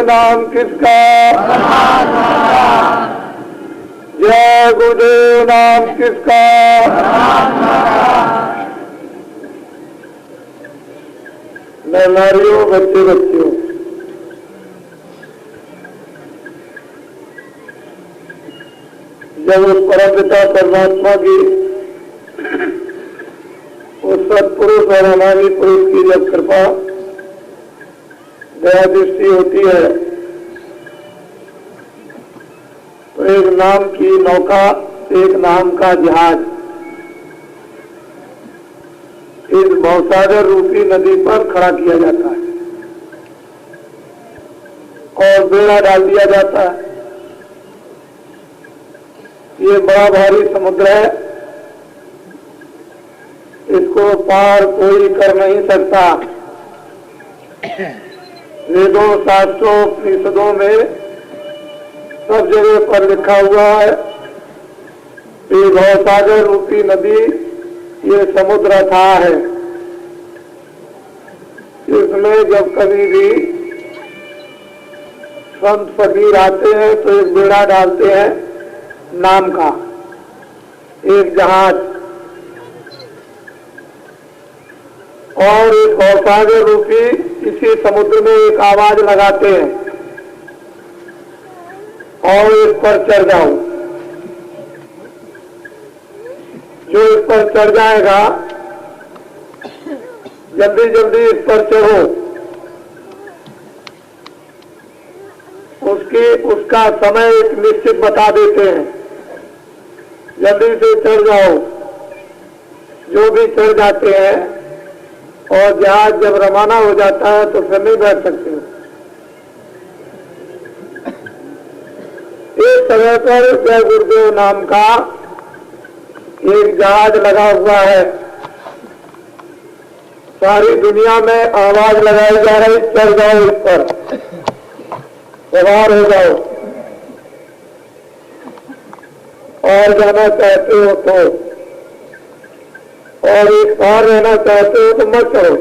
नाम किसका, जय गुरुदेव नाम किसका। मैं नारियों, बच्चे बच्चियों, जब उस परम पिता परमात्मा की, उस सत्पुरुष और हमारी पुरुष की जब कृपा दया दृष्टि होती है तो एक नाम की नौका, एक नाम का जहाज इस भवसागर रूपी नदी पर खड़ा किया जाता है और बेड़ा डाल दिया जाता है। ये बड़ा भारी समुद्र है, इसको पार कोई कर नहीं सकता। वेदों, शास्त्रों, उपनिषदों में सब जगह पर लिखा हुआ है कि भवसागर रूपी नदी ये समुद्र अथाह है। इसमें जब कभी भी संत फकीर आते हैं तो एक बेड़ा डालते हैं नाम का, एक जहाज, और इस भवसागर रूपी इसी समुद्र में एक आवाज लगाते हैं और इस पर चढ़ जाओ। जो इस पर चढ़ जाएगा, जल्दी जल्दी इस पर चढ़ो, उसका समय एक निश्चित बता देते हैं, जल्दी से चढ़ जाओ। जो भी चढ़ जाते हैं और जहाज जब रवाना हो जाता है तो फिर नहीं बैठ सकते। इस समय पर जय गुरुदेव नाम का एक जहाज लगा हुआ है। सारी दुनिया में आवाज लगाई जा रही, चढ़ जाओ, इस पर सवार हो जाओ, और जाना चाहते हो तो, और एक पार रहना चाहते हो तो मत चढ़ो,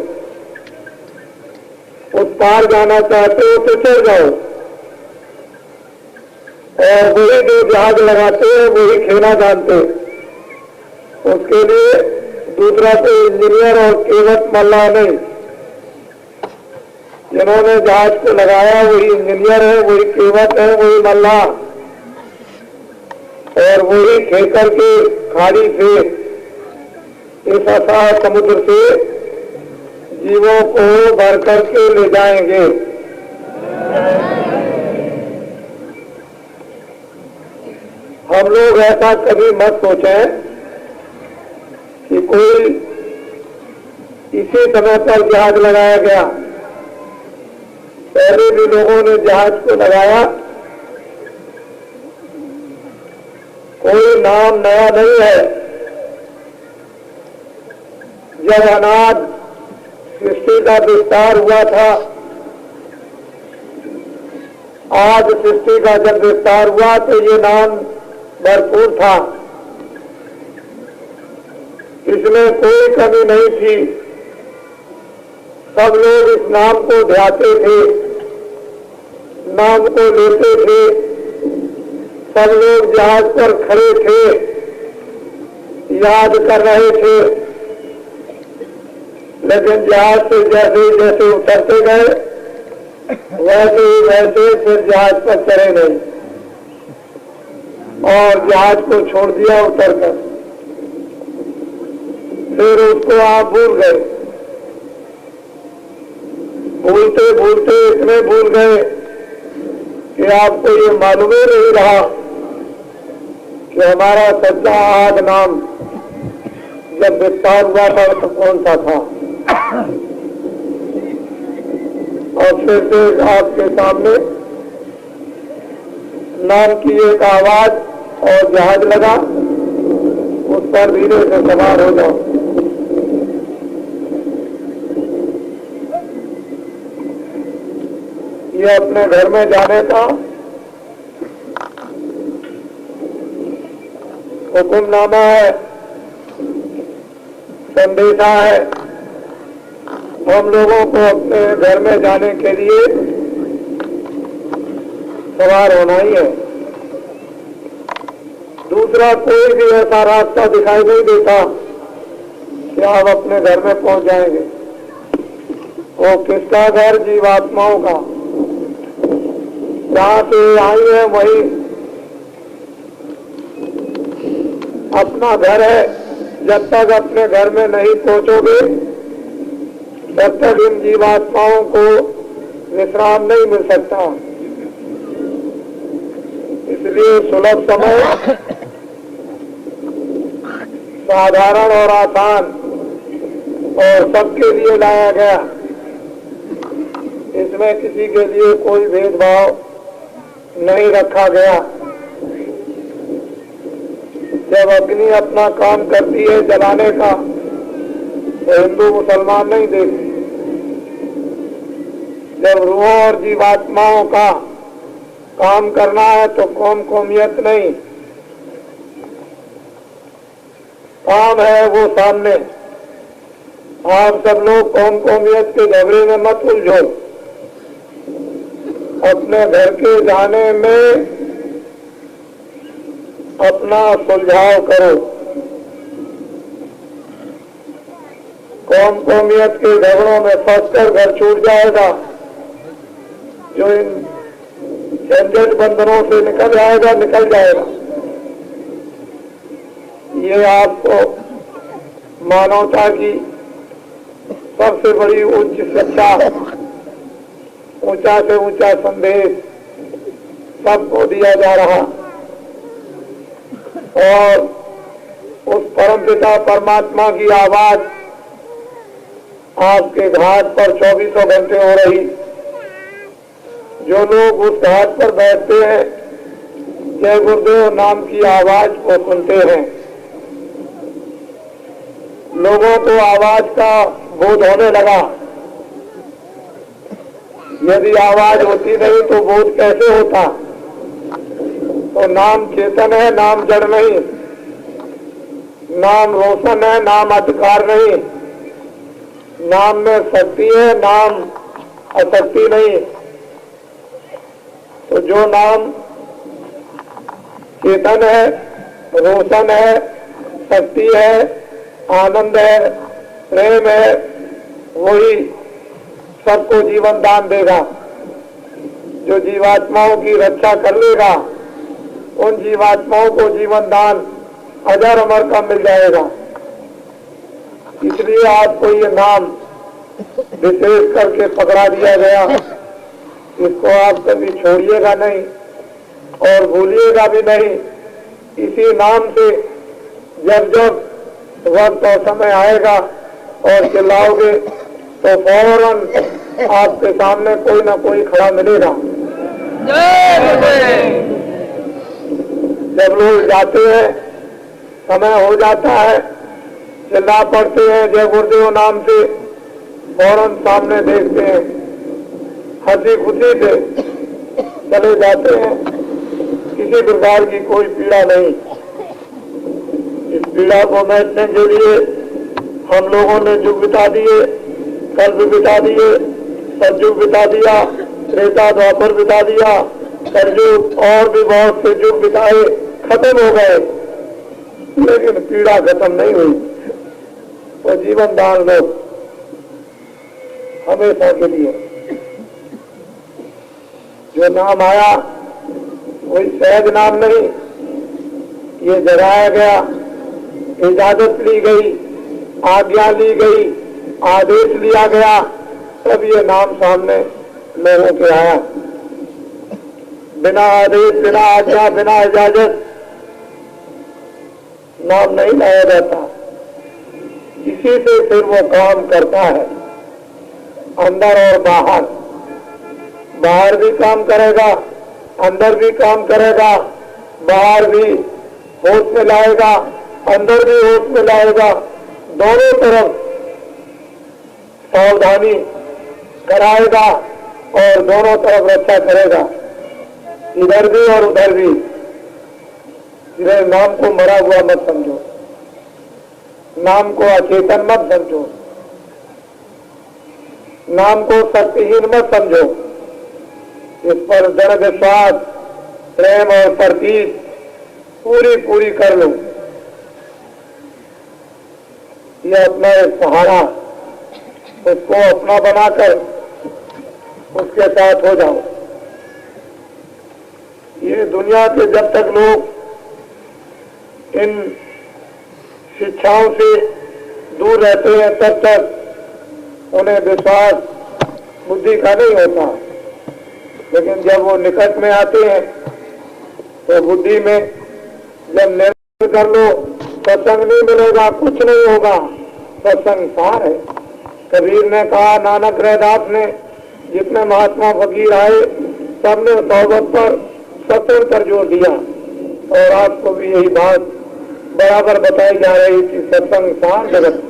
उस पार जाना चाहते हो तो चढ़ जाओ। और वही जो जहाज लगाते हैं वही खेलना जानते हैं। उसके लिए दूसरा तो इंजीनियर और केवट मल्लाह नहीं, जिन्होंने जहाज को लगाया वही इंजीनियर है, वही केवट है, वही मल्लाह, और वही खेकर के खाड़ी से, इस अथाह समुद्र से जीवों को भर करके ले जाएंगे। हम लोग ऐसा कभी मत सोचें कि कोई इसी समय पर जहाज लगाया गया। पहले भी लोगों ने जहाज को लगाया, कोई नाम नया नहीं है। जब अनाज सृष्टि का विस्तार हुआ था, आज सृष्टि का जब विस्तार हुआ तो ये नाम भरपूर था, इसमें कोई कमी नहीं थी। सब लोग इस नाम को ध्याते थे, नाम को लेते थे। सब लोग जहाज पर खड़े थे, याद कर रहे थे। लेकिन जहाज से जैसे जैसे उतरते गए वैसे ही वैसे फिर जहाज पर चढ़े नहीं और जहाज को छोड़ दिया उतरकर। फिर उसको आप भूल गए, भूलते भूलते इतने भूल गए कि आपको ये मालूम ही नहीं रहा कि हमारा सच्चा आद नाम जब विस्तार हुआ था तो कौन सा था। और फिर से आपके सामने नाम की एक आवाज और जहाज लगा, उस पर धीरे से सवार हो जाओ। ये अपने घर में जाने का हुक्मनामा है, संदेशा है। हम लोगों को अपने घर में जाने के लिए सवार होना ही है। दूसरा कोई भी ऐसा रास्ता दिखाई नहीं देता कि आप अपने घर में पहुंच जाएंगे। वो किसका घर? जीवात्माओं का। जहां से आई है वही अपना घर है। जब तक अपने घर में नहीं पहुंचोगे तब तक इन जीवात्माओं को विश्राम नहीं मिल सकता। इसलिए सुलभ समय साधारण और आसान और सबके लिए लाया गया। इसमें किसी के लिए कोई भेदभाव नहीं रखा गया। जब अग्नि अपना काम करती है जलाने का तो हिंदू मुसलमान नहीं देखती। जब रूहों और जीवात्माओं का काम करना है तो कौम कौमियत नहीं, काम है वो सामने। आप सब लोग कौम कौमियत के झगड़े में मत उलझो। अपने घर के जाने में अपना सुलझाव करो। कौम कौमियत के झगड़ों में फंसकर घर छूट जाएगा। जो इन झंझट बंधनों से निकल जाएगा निकल जाएगा। ये आपको मानवता की सबसे बड़ी उच्च शिक्षा, ऊंचा से ऊंचा संदेश सबको दिया जा रहा। और उस परमपिता परमात्मा की आवाज आपके घाट पर 24 घंटे हो रही। जो लोग उस घाट पर बैठते हैं जय गुरुदेव नाम की आवाज को सुनते हैं। लोगों को आवाज का बोध होने लगा। यदि आवाज होती नहीं तो बोध कैसे होता? तो नाम चेतन है, नाम जड़ नहीं। नाम रोशन है, नाम अधिकार नहीं। नाम में शक्ति है, नाम अशक्ति नहीं। तो जो नाम चेतन है, रोशन है, शक्ति है, आनंद है, प्रेम है, वही सबको जीवन दान देगा। जो जीवात्माओं की रक्षा कर लेगा उन जीवात्माओं को जीवन दान अजर अमर का मिल जाएगा। इसलिए आपको ये नाम विशेष करके पकड़ा दिया गया। इसको आप कभी छोड़िएगा नहीं और भूलिएगा भी नहीं। इसी नाम से जब जब वक्त और समय आएगा और चिल्लाओगे तो फौरन आपके सामने कोई ना कोई खड़ा मिलेगा। जब लोग जाते हैं, समय हो जाता है, चिल्ला पड़ते हैं जय गुरुदेव नाम से, फौरन सामने देखते हैं, हंसी खुशी से चले जाते हैं। किसी प्रकार की कोई पीड़ा नहीं। इस पीड़ा को मिटने के लिए हम लोगों ने युग बिता दिए, कल्प बिता दिए, सतयुग बिता दिया, त्रेता द्वापर बिता दिया, कलयुग और भी बहुत से युग बिताए, खत्म हो गए, लेकिन पीड़ा खत्म नहीं हुई। वो जीवन दान लो हमेशा के लिए। जो नाम आया कोई सहज नाम नहीं, ये जगाया गया, इजाजत ली गई, आज्ञा ली गई, आदेश लिया गया, तब ये नाम सामने लोगों के आया। बिना आदेश, बिना आज्ञा, बिना इजाजत नाम नहीं लाया जाता। इसी से फिर वो काम करता है, अंदर और बाहर। बाहर भी काम करेगा, अंदर भी काम करेगा, बाहर भी होश में लाएगा, अंदर भी होश में लाएगा। दोनों तरफ सावधानी कराएगा और दोनों तरफ रक्षा करेगा, इधर भी और उधर भी। इधर नाम को मरा हुआ मत समझो, नाम को अचेतन मत समझो, नाम को शक्तिहीन मत समझो। इस पर दृढ़ विश्वास, प्रेम और प्रतीक पूरी कर लो। ये अपना एक सहारा, उसको अपना बनाकर उसके साथ हो जाओ। ये दुनिया के जब तक लोग इन शिक्षाओं से दूर रहते हैं तब तक उन्हें विश्वास बुद्धि का नहीं होता, लेकिन जब वो निकट में आते हैं तो बुद्धि में जब निर्णय कर लो सत्संग नहीं मिलेगा, कुछ नहीं होगा, सत्संग सार है। कबीर ने कहा, नानक रैदास ने, जितने महात्मा फकीर आए सबने तौबत पर सत्संग पर जोर दिया, और आपको भी यही बात बराबर बताई जा रही कि सत्संग सार जगत,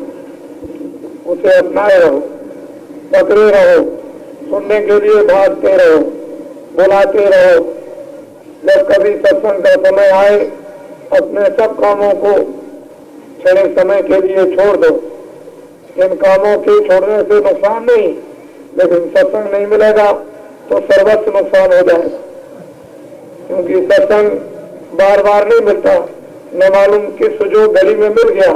उसे अपनाए रहो, पकड़े रहो, सुनने के लिए भागते रहो, बुलाते रहो। जब कभी सत्संग का समय आए अपने सब कामों को थोड़े समय के लिए छोड़ दो। इन कामों के छोड़ने से नुकसान नहीं, लेकिन सत्संग नहीं मिलेगा तो सर्वस्व नुकसान हो जाएगा, क्योंकि सत्संग बार बार नहीं मिलता। न मालूम किस जो गली में मिल गया